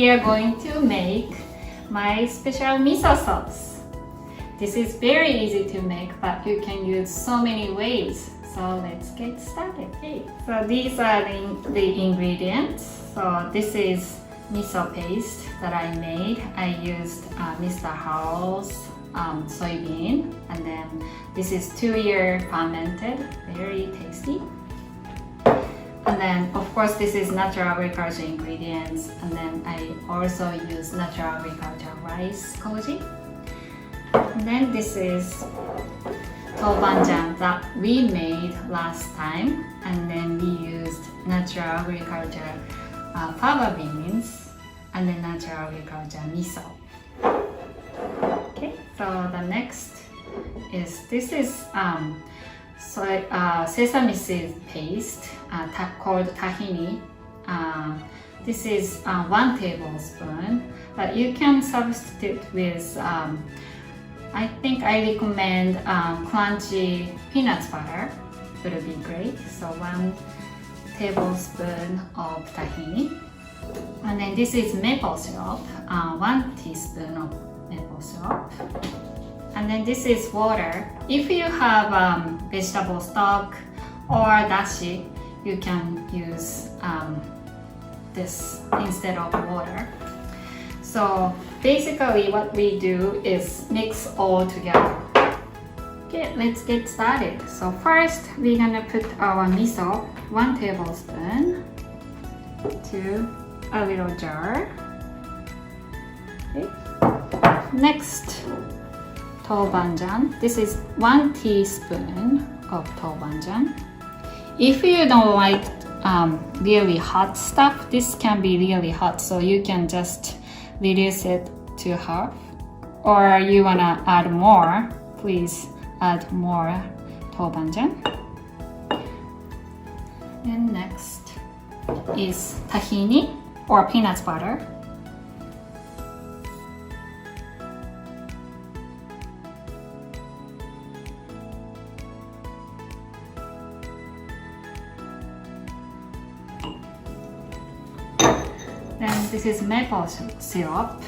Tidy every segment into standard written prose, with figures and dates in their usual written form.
we are going to make my special miso sauce. This is very easy to make, but you can use so many ways. So let's get started. Okay. So these are the ingredients. So this is miso paste that I made. I used Mr. Howell's soybean, and then this is 2-year fermented, very tasty. And then of course this is natural agriculture ingredients, and then I also use natural agriculture rice koji. And then this is Doubanjang that we made last time, and then we used natural agriculture fava beans and then natural agriculture miso. Okay, so the next is sesame seed paste called tahini. This is 1 tablespoon, but you can substitute with I think I recommend crunchy peanut butter. It would be great. So 1 tablespoon of tahini. And then this is maple syrup, 1 teaspoon of maple syrup. And then this is water. If you have vegetable stock or dashi, you can use this instead of water. So basically what we do is mix all together. Okay, let's get started. So first we're gonna put our miso, 1 tablespoon, to a little jar. Okay. Next, Doubanjang. This is 1 teaspoon of Doubanjang. If you don't like really hot stuff, this can be really hot, so you can just reduce it to half. Or you wanna add more, please add more Doubanjang. And next is tahini or peanut butter. Then this is maple syrup.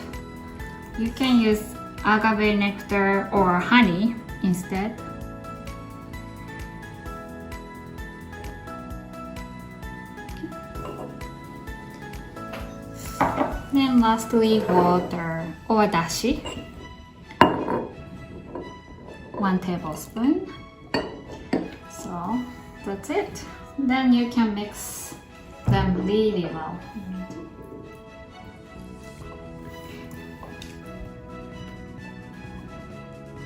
You can use agave nectar or honey instead. Then lastly, water or dashi, 1 tablespoon. So that's it. Then you can mix them really well.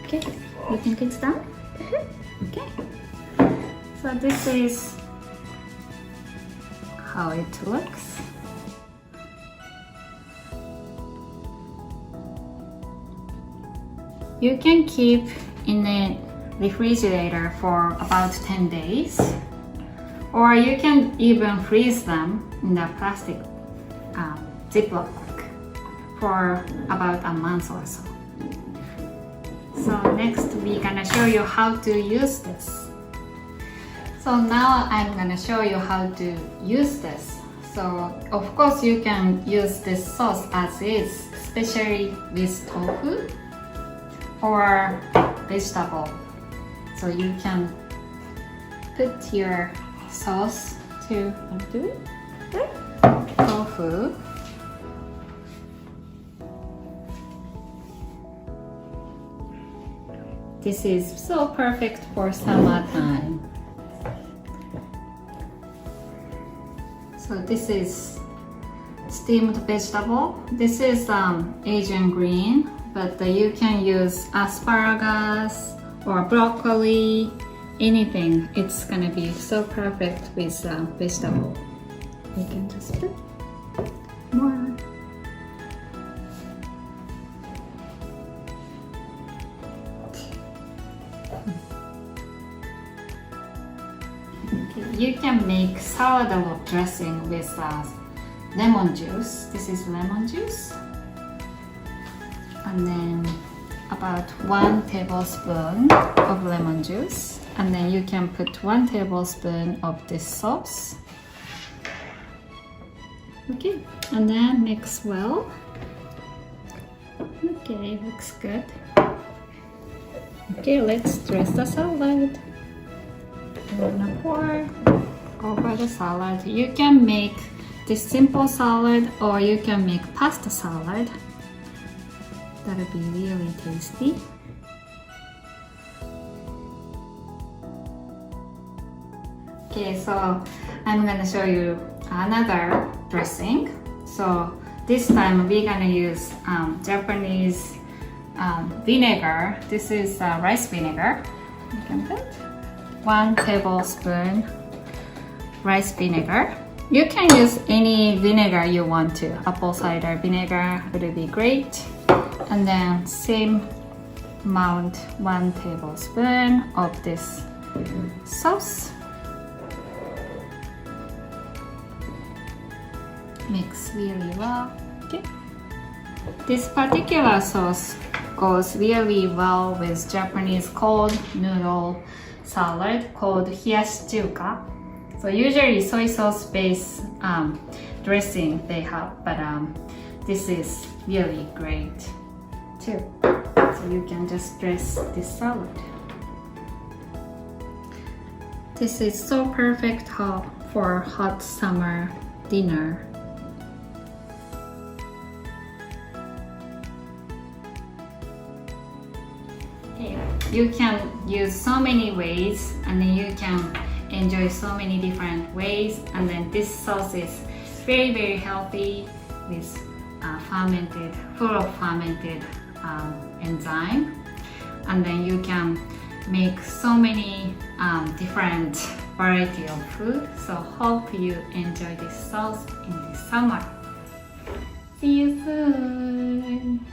Okay, you think it's done? Okay. So this is how it looks. You can keep in the refrigerator for about 10 days, or you can even freeze them in the plastic Ziploc bag for about a month or so. So next we're gonna show you how to use this. So now I'm gonna show you how to use this. So of course you can use this sauce as is, especially with tofu or vegetable. So you can put your sauce to tofu. This is so perfect for summertime. So this is steamed vegetable. This is Asian green, but you can use asparagus or broccoli, anything. It's gonna be so perfect with vegetable. You can just put more. You can make sourdough dressing with lemon juice. This is lemon juice. And then about 1 tablespoon of lemon juice. And then you can put 1 tablespoon of this sauce. Okay, and then mix well. Okay, looks good. Okay, let's dress the salad. I'm gonna pour over the salad. You can make this simple salad or you can make pasta salad. That'll be really tasty. Okay, so I'm gonna show you another dressing. So this time we're gonna use Japanese vinegar. This is rice vinegar. You can put 1 tablespoon rice vinegar. You can use any vinegar you want to. Apple cider vinegar would be great. And then same amount, 1 tablespoon of this sauce. Mix really well. Okay. This particular sauce goes really well with Japanese cold noodle salad called hiyashichuka. So usually soy sauce based dressing they have, but this is really great too. So you can just dress this salad. This is so perfect for hot summer dinner. You can use so many ways, and then you can enjoy so many different ways. And then this sauce is very healthy with full of fermented enzyme. And then you can make so many different variety of food. So hope you enjoy this sauce in the summer. See you soon.